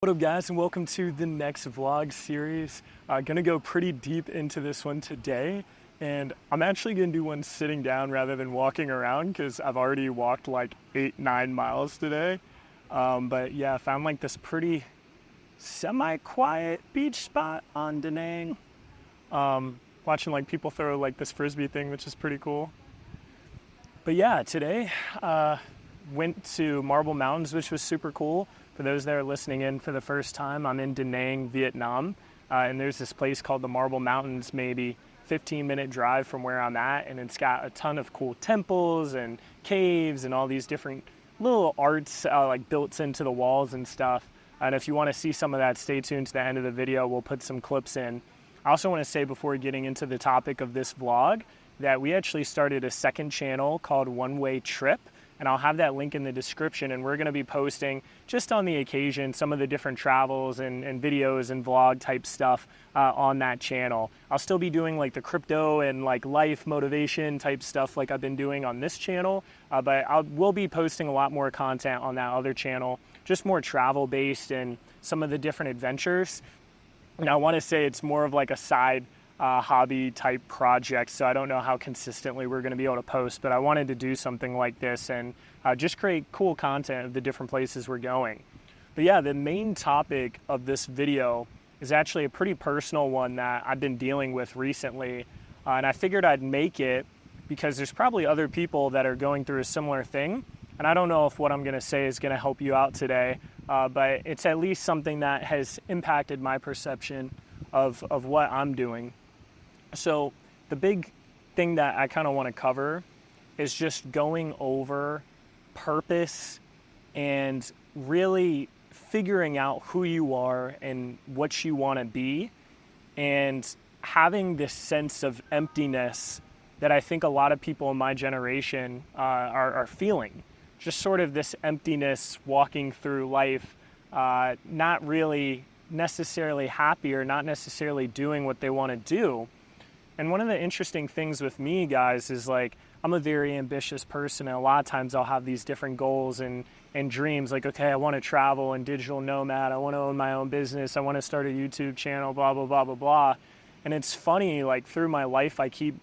What up guys, and welcome to the next vlog series. Gonna go pretty deep into this one today, and I'm actually gonna do one sitting down rather than walking around because I've already walked like 8-9 miles today. But yeah, I found like this pretty semi-quiet beach spot on Da Nang. Watching like people throw like this frisbee thing, which is pretty cool. But yeah, today went to Marble Mountains, which was super cool. For those that are listening in for the first time, I'm in Da Nang, Vietnam, and there's this place called the Marble Mountains, maybe 15-minute drive from where I'm at, and it's got a ton of cool temples and caves and all these different little arts like built into the walls and stuff. And if you want to see some of that, stay tuned to the end of the video. We'll put some clips in. I also want to say before getting into the topic of this vlog that we actually started a second channel called One Way Trip. And I'll have that link in the description, and we're going to be posting just on the occasion some of the different travels and videos and vlog type stuff on that channel. I'll still be doing like the crypto and like life motivation type stuff like I've been doing on this channel, but we'll be posting a lot more content on that other channel, just more travel based and some of the different adventures. And I want to say it's more of like a side hobby type project, so I don't know how consistently we're going to be able to post, but I wanted to do something like this and just create cool content of the different places we're going. But yeah, the main topic of this video is actually a pretty personal one that I've been dealing with recently, and I figured I'd make it because there's probably other people that are going through a similar thing, and I don't know if what I'm going to say is going to help you out today, but it's at least something that has impacted my perception of what I'm doing. So the big thing that I kind of want to cover is just going over purpose and really figuring out who you are and what you want to be, and having this sense of emptiness that I think a lot of people in my generation are feeling. Just sort of this emptiness walking through life, not really necessarily happy or not necessarily doing what they want to do. And one of the interesting things with me, guys, is like I'm a very ambitious person, and a lot of times I'll have these different goals and dreams, like, okay, I want to travel and digital nomad, I want to own my own business, I want to start a YouTube channel, blah, blah, blah, blah, blah. And it's funny, like through my life, I keep,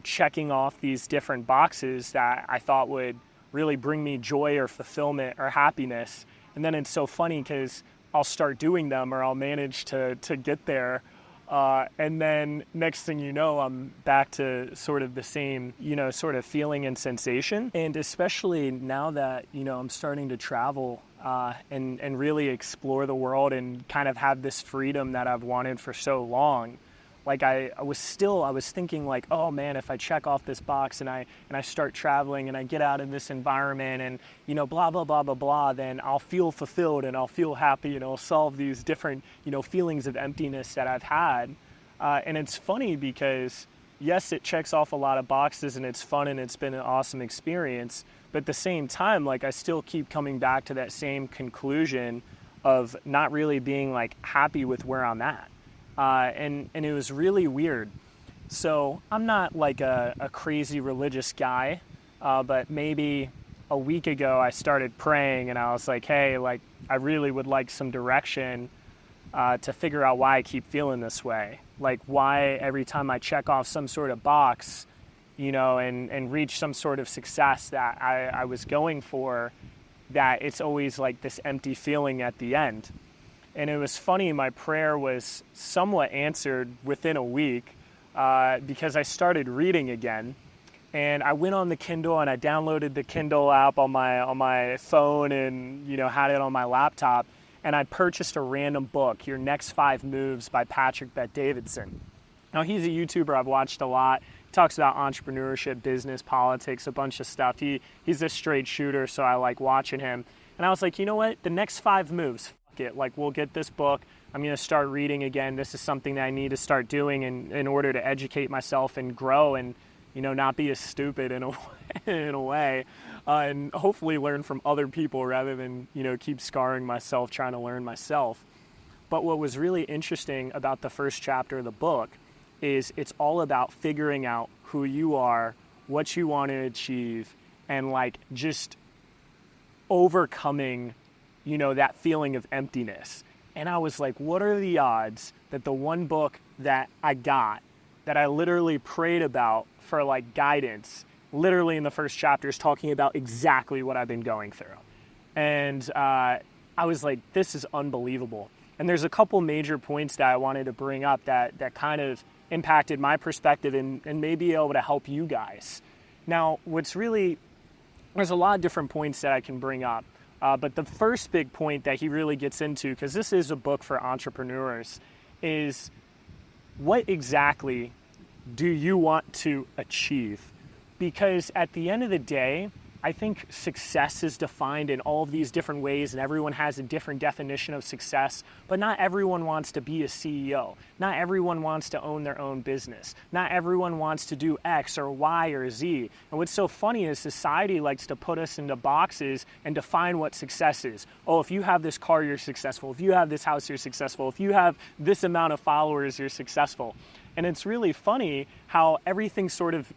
checking off these different boxes that I thought would really bring me joy or fulfillment or happiness. And then it's so funny because I'll start doing them, or I'll manage to get there. And then next thing you know, I'm back to sort of the same, sort of feeling and sensation. And especially now that, I'm starting to travel and really explore the world and kind of have this freedom that I've wanted for so long. Like I was thinking like, oh man, if I check off this box and I start traveling and I get out in this environment and, blah, blah, blah, blah, blah, then I'll feel fulfilled and I'll feel happy and I'll solve these different, feelings of emptiness that I've had. And it's funny because yes, it checks off a lot of boxes and it's fun and it's been an awesome experience. But at the same time, like I still keep coming back to that same conclusion of not really being like happy with where I'm at. And it was really weird. So I'm not like a crazy religious guy, but maybe a week ago I started praying and I was like, hey, like I really would like some direction to figure out why I keep feeling this way. Like why every time I check off some sort of box, and reach some sort of success that I was going for, that it's always like this empty feeling at the end. And it was funny, my prayer was somewhat answered within a week because I started reading again. And I went on the Kindle and I downloaded the Kindle app on my phone and, had it on my laptop. And I purchased a random book, Your Next 5 Moves by Davidson. Now, he's a YouTuber I've watched a lot. He talks about entrepreneurship, business, politics, a bunch of stuff. He's a straight shooter, so I like watching him. And I was like, you know what? The next 5 moves. It. Like, we'll get this book. I'm going to start reading again. This is something that I need to start doing in order to educate myself and grow and, not be as stupid in a way, and hopefully learn from other people rather than, keep scarring myself trying to learn myself. But what was really interesting about the first chapter of the book is it's all about figuring out who you are, what you want to achieve, and like just overcoming that feeling of emptiness. And I was like, what are the odds that the one book that I got, that I literally prayed about for like guidance, literally in the first chapter is talking about exactly what I've been going through. And I was like, this is unbelievable. And there's a couple major points that I wanted to bring up that kind of impacted my perspective and may be able to help you guys. Now, there's a lot of different points that I can bring up. But the first big point that he really gets into, because this is a book for entrepreneurs, is what exactly do you want to achieve? Because at the end of the day, I think success is defined in all of these different ways, and everyone has a different definition of success, but not everyone wants to be a CEO. Not everyone wants to own their own business. Not everyone wants to do X or Y or Z. And what's so funny is society likes to put us into boxes and define what success is. Oh, if you have this car, you're successful. If you have this house, you're successful. If you have this amount of followers, you're successful. And it's really funny how everything sort of,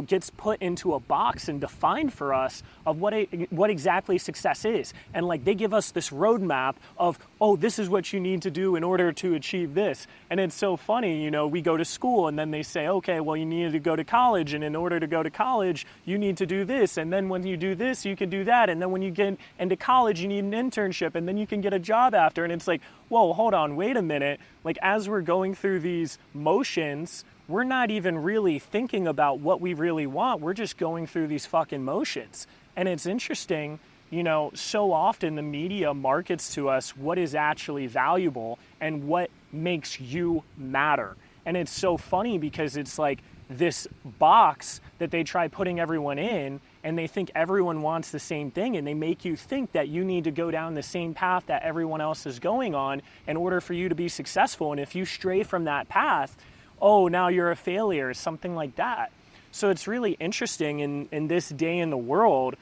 gets put into a box and defined for us of what exactly success is. And like they give us this roadmap of, oh, this is what you need to do in order to achieve this. And it's so funny, we go to school and then they say, okay, well, you need to go to college. And in order to go to college, you need to do this. And then when you do this, you can do that. And then when you get into college, you need an internship and then you can get a job after. And it's like, whoa, hold on, wait a minute. Like as we're going through these motions, we're not even really thinking about what we really want. We're just going through these fucking motions. And it's interesting, so often the media markets to us what is actually valuable and what makes you matter. And it's so funny because it's like this box that they try putting everyone in, and they think everyone wants the same thing, and they make you think that you need to go down the same path that everyone else is going on in order for you to be successful. And if you stray from that path, oh, now you're a failure, something like that. So it's really interesting in this day in the world,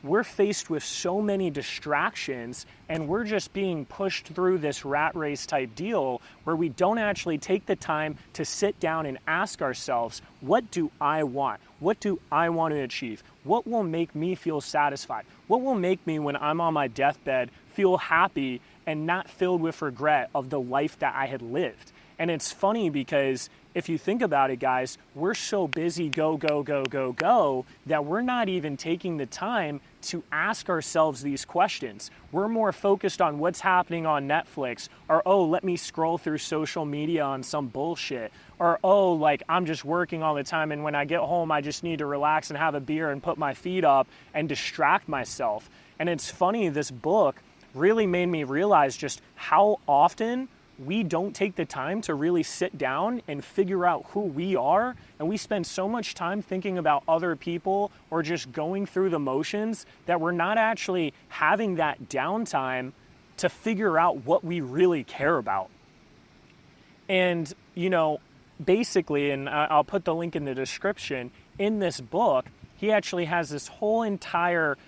we're faced with so many distractions and we're just being pushed through this rat race type deal where we don't actually take the time to sit down and ask ourselves, what do I want? What do I want to achieve? What will make me feel satisfied? What will make me, when I'm on my deathbed, feel happy and not filled with regret of the life that I had lived? And it's funny because if you think about it, guys, we're so busy go, that we're not even taking the time to ask ourselves these questions. We're more focused on what's happening on Netflix, or, oh, let me scroll through social media on some bullshit, or, oh, like I'm just working all the time and when I get home, I just need to relax and have a beer and put my feet up and distract myself. And it's funny, this book really made me realize just how often we don't take the time to really sit down and figure out who we are, and we spend so much time thinking about other people or just going through the motions that we're not actually having that downtime to figure out what we really care about. And, basically, and I'll put the link in the description, in this book, he actually has this whole entire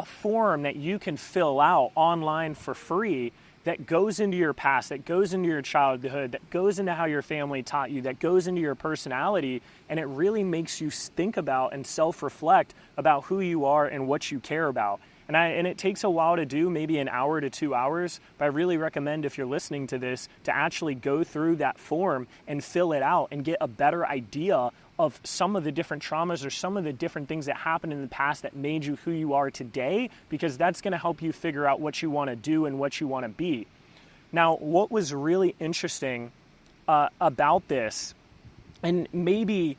form that you can fill out online for free that goes into your past, that goes into your childhood, that goes into how your family taught you, that goes into your personality, and it really makes you think about and self-reflect about who you are and what you care about. And it takes a while to do, maybe an hour to 2 hours, but I really recommend, if you're listening to this, to actually go through that form and fill it out and get a better idea of some of the different traumas or some of the different things that happened in the past that made you who you are today, because that's going to help you figure out what you want to do and what you want to be. Now, what was really interesting about this, and maybe,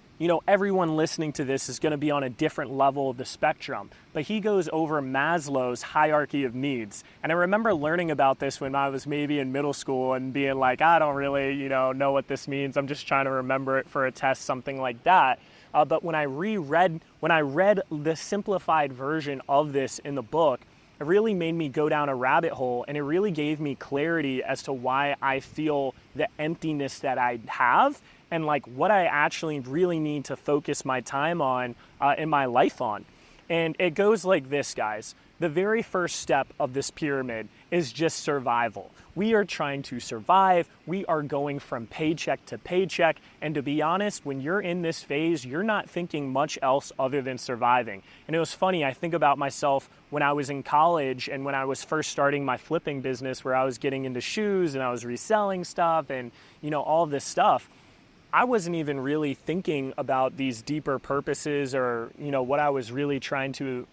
everyone listening to this is going to be on a different level of the spectrum, but he goes over Maslow's hierarchy of needs. And I remember learning about this when I was maybe in middle school and being like, I don't really, know what this means. I'm just trying to remember it for a test, something like that. But when I read the simplified version of this in the book, it really made me go down a rabbit hole, and it really gave me clarity as to why I feel the emptiness that I have and like what I actually really need to focus my time on in my life on. And it goes like this, guys. The very first step of this pyramid is just survival. We are trying to survive. We are going from paycheck to paycheck. And to be honest, when you're in this phase, you're not thinking much else other than surviving. And it was funny, I think about myself when I was in college and when I was first starting my flipping business, where I was getting into shoes and I was reselling stuff and, all this stuff. I wasn't even really thinking about these deeper purposes or, what I was really trying to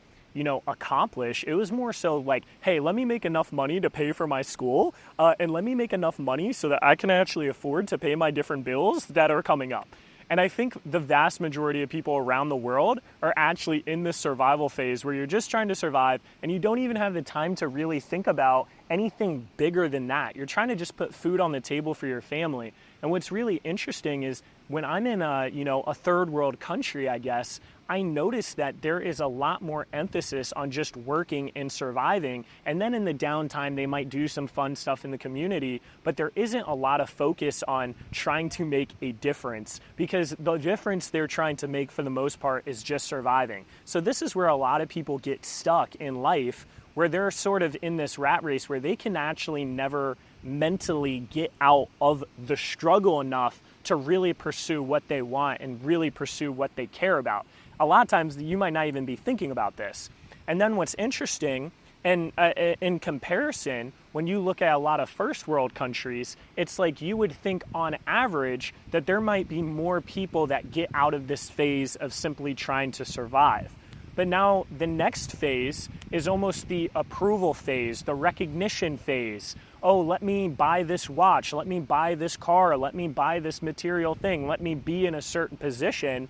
accomplish. It was more so like, hey, let me make enough money to pay for my school, and let me make enough money so that I can actually afford to pay my different bills that are coming up. And I think the vast majority of people around the world are actually in this survival phase where you're just trying to survive and you don't even have the time to really think about anything bigger than that. You're trying to just put food on the table for your family. And what's really interesting is when I'm in a third world country, I guess, I noticed that there is a lot more emphasis on just working and surviving. And then in the downtime, they might do some fun stuff in the community, but there isn't a lot of focus on trying to make a difference, because the difference they're trying to make for the most part is just surviving. So this is where a lot of people get stuck in life, where they're sort of in this rat race where they can actually never mentally get out of the struggle enough to really pursue what they want and really pursue what they care about. A lot of times you might not even be thinking about this. And then what's interesting, and in comparison, when you look at a lot of first world countries, it's like you would think on average that there might be more people that get out of this phase of simply trying to survive. But now the next phase is almost the approval phase, the recognition phase. Oh, let me buy this watch, let me buy this car, let me buy this material thing, let me be in a certain position.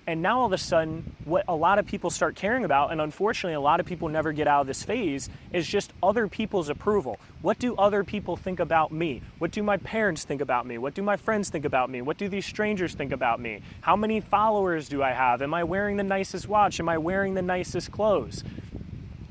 And now all of a sudden, what a lot of people start caring about, and unfortunately a lot of people never get out of this phase, is just other people's approval. What do other people think about me? What do my parents think about me? What do my friends think about me? What do these strangers think about me? How many followers do I have? Am I wearing the nicest watch? Am I wearing the nicest clothes?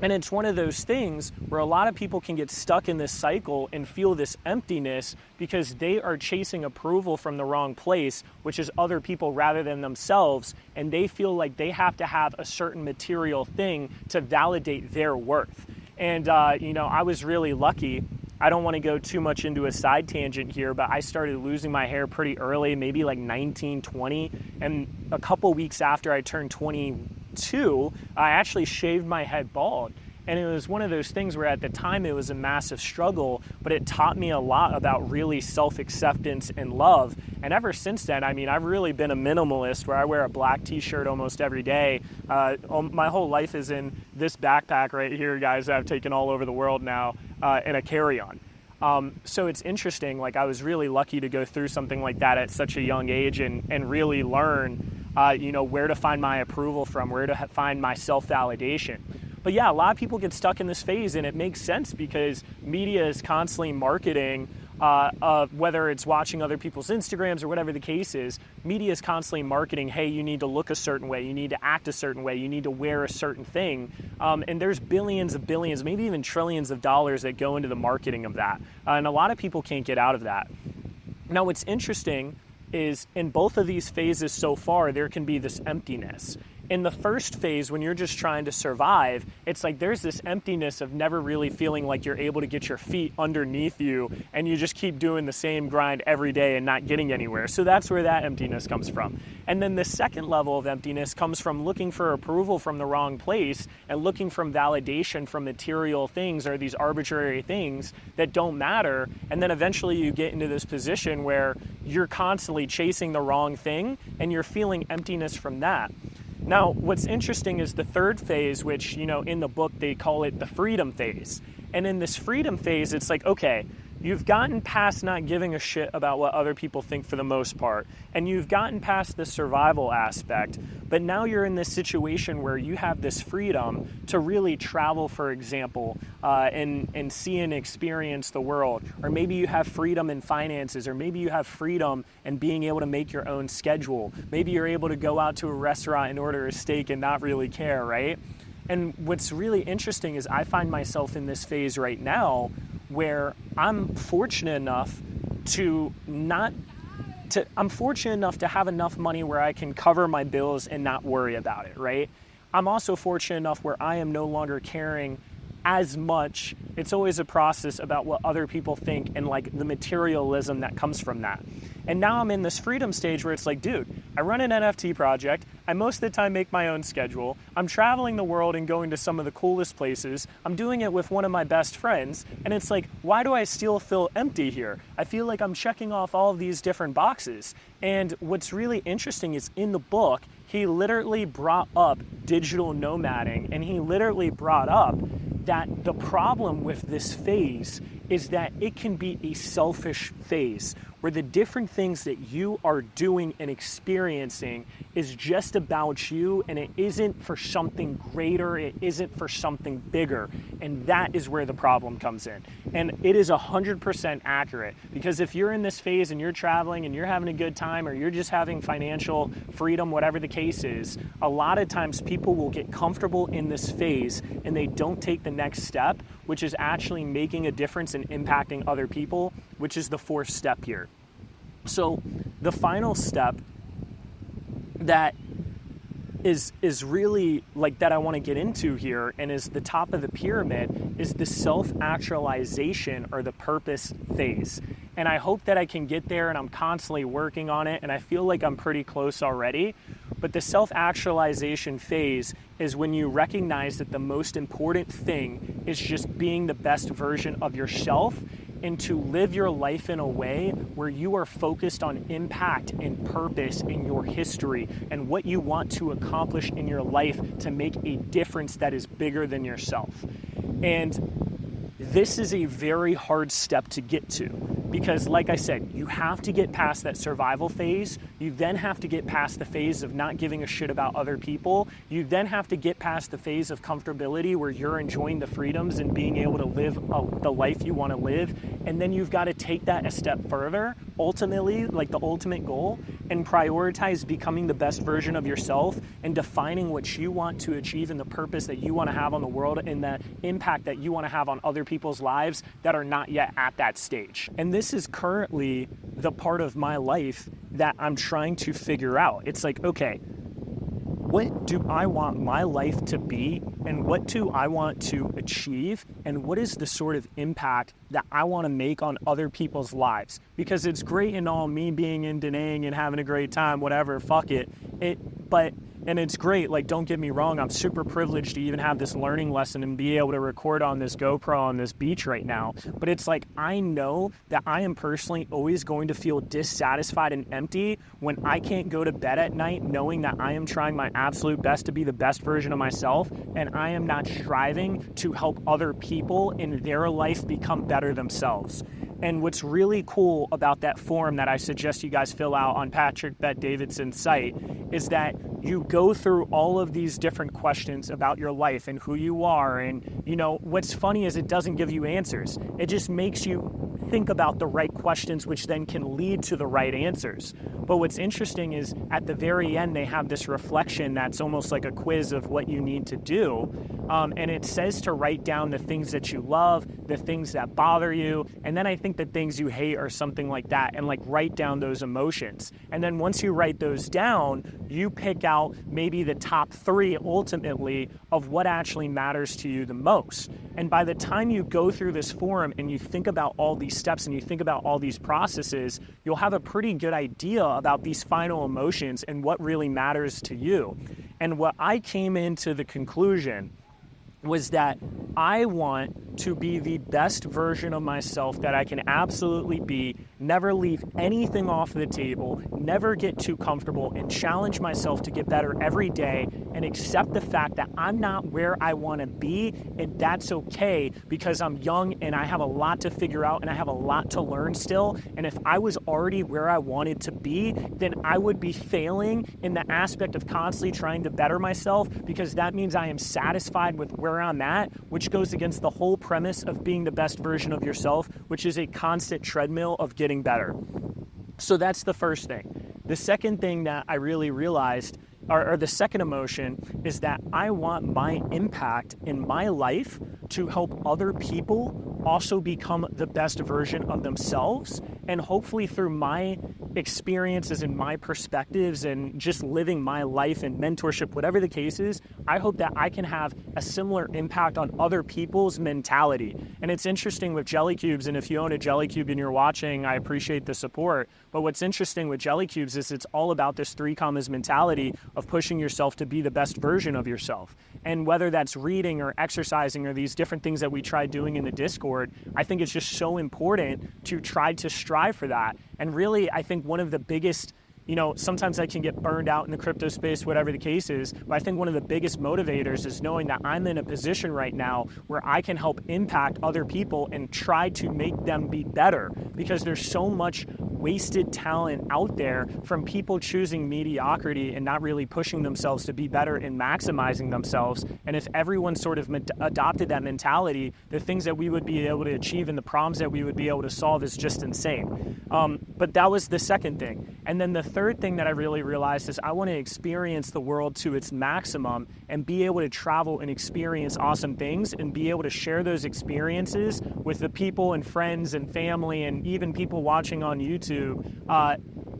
And it's one of those things where a lot of people can get stuck in this cycle and feel this emptiness because they are chasing approval from the wrong place, which is other people rather than themselves. And they feel like they have to have a certain material thing to validate their worth. And, I was really lucky. I don't want to go too much into a side tangent here, but I started losing my hair pretty early, maybe like 19, 20. And a couple weeks after I turned 22, I actually shaved my head bald. And it was one of those things where at the time it was a massive struggle, but it taught me a lot about really self-acceptance and love. And ever since then, I've really been a minimalist where I wear a black t-shirt almost every day. My whole life is in this backpack right here, guys, that I've taken all over the world now, and a carry-on. So it's interesting, like I was really lucky to go through something like that at such a young age and really learn, where to find my approval from, where to find my self-validation. But yeah, a lot of people get stuck in this phase, and it makes sense because media is constantly marketing, whether it's watching other people's Instagrams or whatever the case is, media is constantly marketing, hey, you need to look a certain way, you need to act a certain way, you need to wear a certain thing. And there's billions, maybe even trillions of dollars that go into the marketing of that. And a lot of people can't get out of that. Now, what's interesting is in both of these phases so far, there can be this emptiness. In the first phase, when you're just trying to survive, it's like there's this emptiness of never really feeling like you're able to get your feet underneath you, and you just keep doing the same grind every day and not getting anywhere. So that's where that emptiness comes from. And then the second level of emptiness comes from looking for approval from the wrong place and looking from validation from material things or these arbitrary things that don't matter. And then eventually you get into this position where you're constantly chasing the wrong thing and you're feeling emptiness from that. Now, what's interesting is the third phase, which, in the book, they call it the freedom phase. And in this freedom phase, it's like, okay, you've gotten past not giving a shit about what other people think for the most part, and you've gotten past the survival aspect, but now you're in this situation where you have this freedom to really travel, for example, and see and experience the world. Or maybe you have freedom in finances, or maybe you have freedom in being able to make your own schedule. Maybe you're able to go out to a restaurant and order a steak and not really care, right? And what's really interesting is I find myself in this phase right now where I'm fortunate enough to have enough money where I can cover my bills and not worry about it, right? I'm also fortunate enough where I am no longer caring as much. It's always a process about what other people think and like the materialism that comes from that. And now I'm in this freedom stage where it's like, dude, I run an NFT project. I most of the time make my own schedule. I'm traveling the world and going to some of the coolest places. I'm doing it with one of my best friends. And it's like, why do I still feel empty here? I feel like I'm checking off all of these different boxes. And what's really interesting is in the book, he literally brought up digital nomading, and he literally brought up that the problem with this phase is that it can be a selfish phase where the different things that you are doing and experiencing is just about you, and it isn't for something greater, it isn't for something bigger. And that is where the problem comes in. And it is 100% accurate, because if you're in this phase and you're traveling and you're having a good time, or you're just having financial freedom, whatever the case is, a lot of times people will get comfortable in this phase and they don't take the next step, which is actually making a difference and impacting other people, which is the fourth step here. So the final step that is really like that I want to get into here, and is the top of the pyramid, is the self-actualization or the purpose phase. And I hope that I can get there, and I'm constantly working on it, and I feel like I'm pretty close already. But the self-actualization phase is when you recognize that the most important thing is just being the best version of yourself, and to live your life in a way where you are focused on impact and purpose in your history and what you want to accomplish in your life to make a difference that is bigger than yourself. And this is a very hard step to get to, because like I said, you have to get past that survival phase. You then have to get past the phase of not giving a shit about other people. You then have to get past the phase of comfortability where you're enjoying the freedoms and being able to live the life you want to live. And then you've got to take that a step further, ultimately, like the ultimate goal, and prioritize becoming the best version of yourself and defining what you want to achieve and the purpose that you want to have on the world and the impact that you want to have on other people's lives that are not yet at that stage. And this is currently the part of my life that I'm trying to figure out. It's like, okay, what do I want my life to be, and what do I want to achieve, and what is the sort of impact that I want to make on other people's lives? Because it's great and all me being in Da Nang and having a great time, whatever, fuck it. And it's great, like, don't get me wrong, I'm super privileged to even have this learning lesson and be able to record on this GoPro on this beach right now. But it's like, I know that I am personally always going to feel dissatisfied and empty when I can't go to bed at night knowing that I am trying my absolute best to be the best version of myself, and I am not striving to help other people in their life become better themselves. And what's really cool about that form that I suggest you guys fill out on Patrick Bet Davidson's site is that you go through all of these different questions about your life and who you are. And, you know, what's funny is it doesn't give you answers. It just makes you think about the right questions, which then can lead to the right answers. But what's interesting is at the very end, they have this reflection that's almost like a quiz of what you need to do. And it says to write down the things that you love, the things that bother you, and then I think the things you hate or something like that, and like write down those emotions. And then once you write those down, you pick out maybe the top 3 ultimately of what actually matters to you the most. And by the time you go through this forum and you think about all these steps and you think about all these processes, you'll have a pretty good idea about these final emotions and what really matters to you. And what I came into the conclusion was that I want to be the best version of myself that I can absolutely be, never leave anything off the table, never get too comfortable, and challenge myself to get better every day, and accept the fact that I'm not where I want to be, and that's okay, because I'm young and I have a lot to figure out and I have a lot to learn still. And if I was already where I wanted to be, then I would be failing in the aspect of constantly trying to better myself, because that means I am satisfied with where I'm at, which goes against the whole premise of being the best version of yourself, which is a constant treadmill of getting better. So that's the first thing. The second thing that I really realized, or the second emotion, is that I want my impact in my life to help other people also become the best version of themselves. And hopefully through my experiences and my perspectives and just living my life and mentorship, whatever the case is, I hope that I can have a similar impact on other people's mentality. And it's interesting with Jelly Cubes, and if you own a Jelly Cube and you're watching, I appreciate the support. But what's interesting with Jelly Cubes is it's all about this 3 commas mentality of pushing yourself to be the best version of yourself. And whether that's reading or exercising or these different things that we try doing in the Discord, I think it's just so important to try to strive for that. And really, I think one of the biggest, sometimes I can get burned out in the crypto space, whatever the case is, but I think one of the biggest motivators is knowing that I'm in a position right now where I can help impact other people and try to make them be better, because there's so much wasted talent out there from people choosing mediocrity and not really pushing themselves to be better and maximizing themselves. And if everyone sort of adopted that mentality, the things that we would be able to achieve and the problems that we would be able to solve is just insane. But that was the second thing. And then the third thing that I really realized is I want to experience the world to its maximum and be able to travel and experience awesome things and be able to share those experiences with the people and friends and family and even people watching on YouTube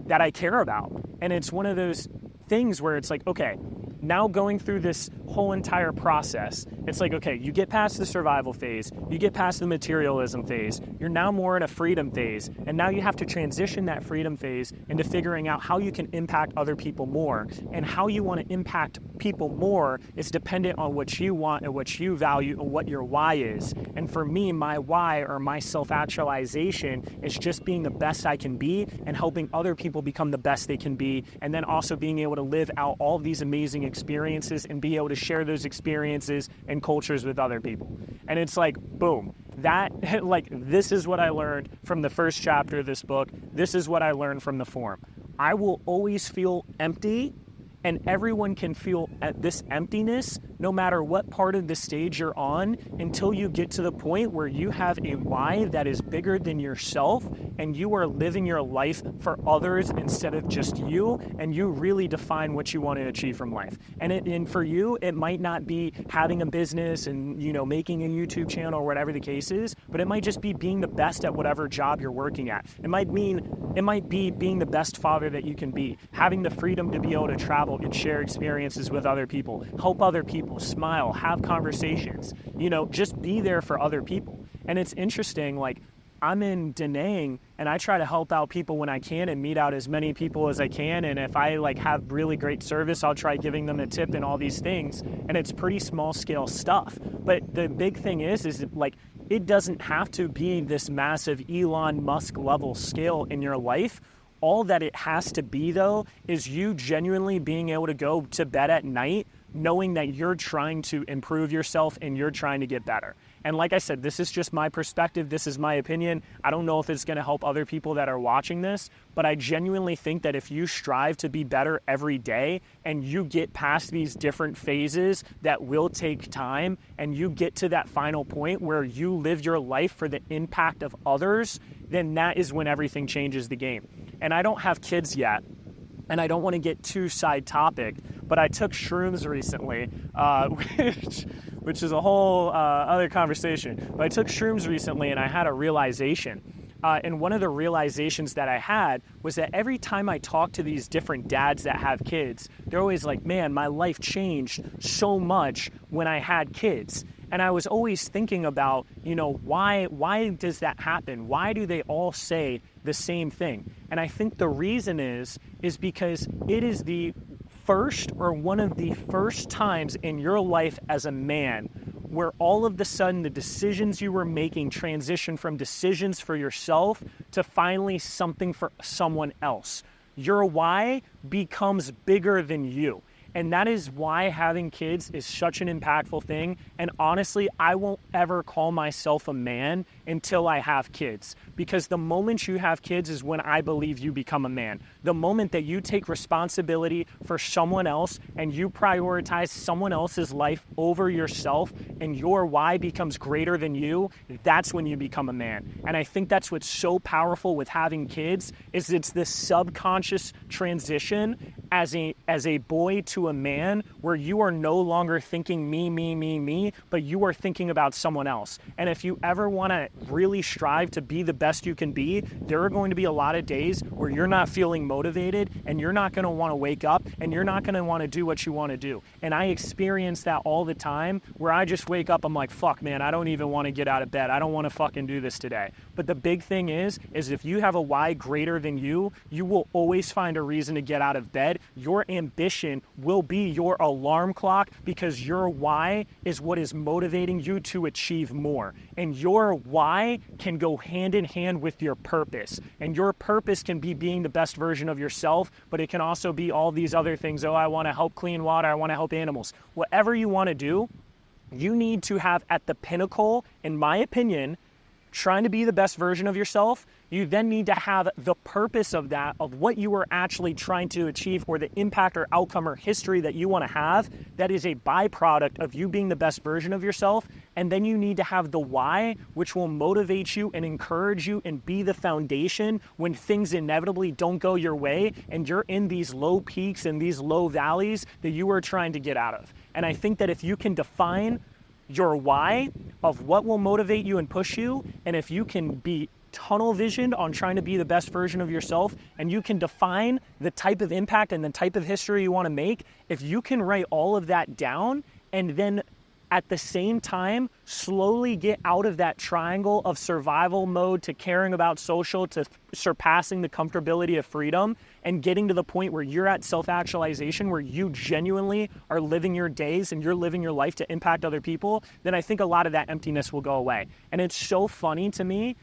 that I care about. And it's one of those things where it's like, okay, now going through this whole entire process, it's like, okay, you get past the survival phase, you get past the materialism phase, you're now more in a freedom phase, and now you have to transition that freedom phase into figuring out how you can impact other people more. And how you want to impact people more is dependent on what you want and what you value and what your why is. And for me, my why, or my self-actualization, is just being the best I can be and helping other people become the best they can be, and then also being able to live out all of these amazing experiences and be able to share those experiences and cultures with other people. And it's like, boom, that, like, this is what I learned from the first chapter of this book. This is what I learned from the forum. I will always feel empty, and everyone can feel at this emptiness no matter what part of the stage you're on, until you get to the point where you have a why that is bigger than yourself and you are living your life for others instead of just you, and you really define what you want to achieve from life. And for you, it might not be having a business and making a YouTube channel or whatever the case is, but it might just be being the best at whatever job you're working at. It might be being the best father that you can be, having the freedom to be able to travel and share experiences with other people, help other people, smile, have conversations, just be there for other people. And it's interesting, like, I'm in Da Nang and I try to help out people when I can and meet out as many people as I can. And if I have really great service, I'll try giving them a tip and all these things. And it's pretty small scale stuff. But the big thing is it doesn't have to be this massive Elon Musk level scale in your life. All that it has to be, though, is you genuinely being able to go to bed at night knowing that you're trying to improve yourself and you're trying to get better. And like I said, this is just my perspective. This is my opinion. I don't know if it's going to help other people that are watching this, but I genuinely think that if you strive to be better every day and you get past these different phases that will take time and you get to that final point where you live your life for the impact of others, then that is when everything changes the game. And I don't have kids yet, and I don't want to get too side topic, but I took shrooms recently, which is a whole other conversation. But I took shrooms recently and I had a realization. And one of the realizations that I had was that every time I talk to these different dads that have kids, they're always like, man, my life changed so much when I had kids. And I was always thinking about, why does that happen? Why do they all say the same thing? And I think the reason is because it is the first or one of the first times in your life as a man where all of a sudden the decisions you were making transition from decisions for yourself to finally something for someone else. Your why becomes bigger than you. And that is why having kids is such an impactful thing. And honestly, I won't ever call myself a man until I have kids. Because the moment you have kids is when I believe you become a man. The moment that you take responsibility for someone else and you prioritize someone else's life over yourself and your why becomes greater than you, that's when you become a man. And I think that's what's so powerful with having kids is it's this subconscious transition as a boy to a man, where you are no longer thinking me, but you are thinking about someone else. And if you ever want to really strive to be the best you can be, there are going to be a lot of days where you're not feeling motivated, and you're not going to want to wake up, and you're not going to want to do what you want to do. And I experience that all the time, where I just wake up, I'm like, fuck man, I don't even want to get out of bed. I don't want to fucking do this today. But the big thing is if you have a why greater than you will always find a reason to get out of bed. Your ambition will be your alarm clock, because your why is what is motivating you to achieve more. And your why can go hand in hand with your purpose. And your purpose can be being the best version of yourself, but it can also be all these other things. Oh, I want to help clean water. I want to help animals. Whatever you want to do, you need to have at the pinnacle, in my opinion, trying to be the best version of yourself. You then need to have the purpose of that, of what you are actually trying to achieve, or the impact or outcome or history that you want to have, that is a byproduct of you being the best version of yourself. And then you need to have the why, which will motivate you and encourage you and be the foundation when things inevitably don't go your way and you're in these low peaks and these low valleys that you are trying to get out of. And I think that if you can define your why of what will motivate you and push you, and if you can be tunnel visioned on trying to be the best version of yourself, and you can define the type of impact and the type of history you want to make, if you can write all of that down and then at the same time slowly get out of that triangle of survival mode to caring about social, to surpassing the comfortability of freedom, and getting to the point where you're at self-actualization, where you genuinely are living your days and you're living your life to impact other people, then I think a lot of that emptiness will go away. And it's so funny to me,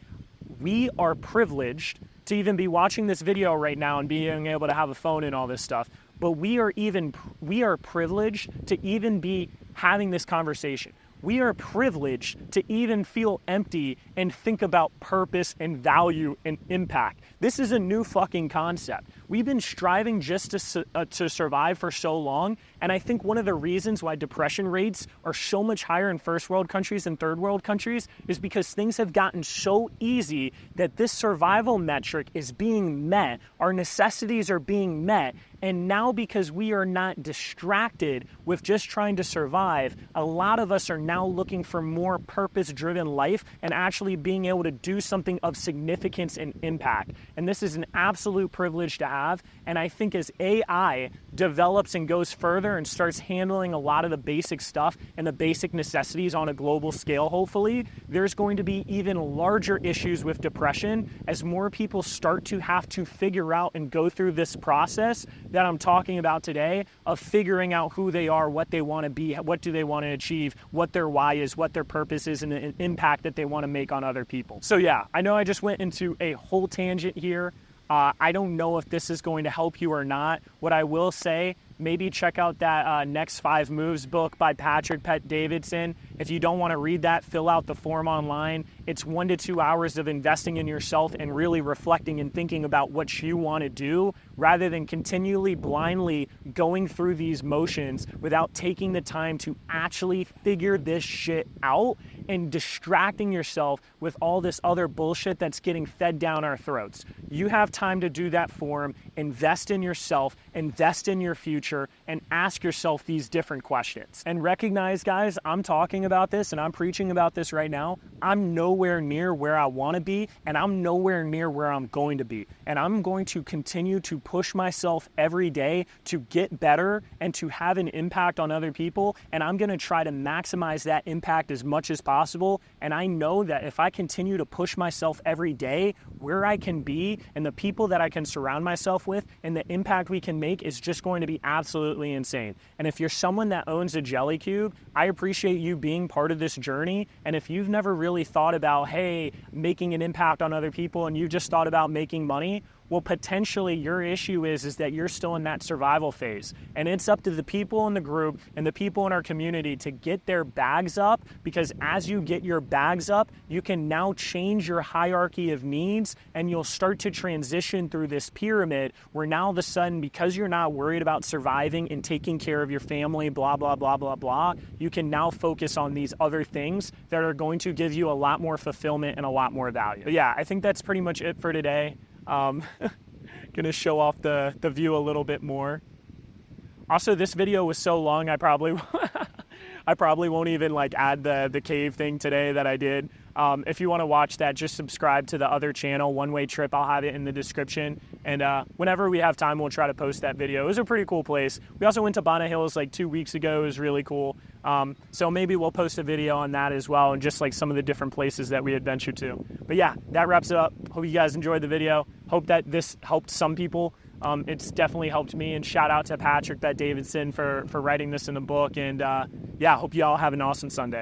we are privileged to even be watching this video right now and being able to have a phone and all this stuff, but we are privileged to even be having this conversation. We are privileged to even feel empty and think about purpose and value and impact. This is a new fucking concept. We've been striving just to survive for so long, and I think one of the reasons why depression rates are so much higher in first world countries than third world countries is because things have gotten so easy that this survival metric is being met, our necessities are being met, and now because we are not distracted with just trying to survive, a lot of us are now looking for more purpose-driven life and actually being able to do something of significance and impact. And this is an absolute privilege to have. And I think as AI develops and goes further and starts handling a lot of the basic stuff and the basic necessities on a global scale, hopefully, there's going to be even larger issues with depression as more people start to have to figure out and go through this process that I'm talking about today of figuring out who they are, what they want to be, what do they want to achieve, what their why is, what their purpose is, and the impact that they want to make on other people. So yeah, I know I just went into a whole tangent here. I don't know if this is going to help you or not. What I will say, maybe check out that Next 5 Moves book by Patrick Pett Davidson. If you don't want to read that, fill out the form online. It's 1 to 2 hours of investing in yourself and really reflecting and thinking about what you want to do, rather than continually blindly going through these motions without taking the time to actually figure this shit out and distracting yourself with all this other bullshit that's getting fed down our throats. You have time to do that form, invest in yourself, invest in your future, and ask yourself these different questions. And recognize, guys, I'm talking about this and I'm preaching about this right now. I'm nowhere near where I want to be, and I'm nowhere near where I'm going to be. And I'm going to continue to push myself every day to get better and to have an impact on other people. And I'm going to try to maximize that impact as much as possible. And I know that if I continue to push myself every day, where I can be and the people that I can surround myself with and the impact we can make is just going to be absolutely insane. And if you're someone that owns a jelly cube, I appreciate you being part of this journey. And if you've never really thought about, hey, making an impact on other people, and you've just thought about making money, well, potentially your issue is that you're still in that survival phase. And it's up to the people in the group and the people in our community to get their bags up, because as you get your bags up, you can now change your hierarchy of needs, and you'll start to transition through this pyramid where now all of a sudden, because you're not worried about surviving and taking care of your family, blah, blah, blah, blah, blah, you can now focus on these other things that are going to give you a lot more fulfillment and a lot more value. But yeah, I think that's pretty much it for today. Gonna show off the view a little bit more. Also, this video was so long, I probably won't even like add the cave thing today that I did. If you want to watch that, just subscribe to the other channel, One Way Trip. I'll have it in the description. And whenever we have time, we'll try to post that video. It was a pretty cool place. We also went to Bonnet Hills like 2 weeks ago. It was really cool. So maybe we'll post a video on that as well, and just like some of the different places that we adventured to. But yeah, that wraps it up. Hope you guys enjoyed the video. Hope that this helped some people. It's definitely helped me, and shout out to Patrick, Davidson, for writing this in the book. And yeah, hope you all have an awesome Sunday.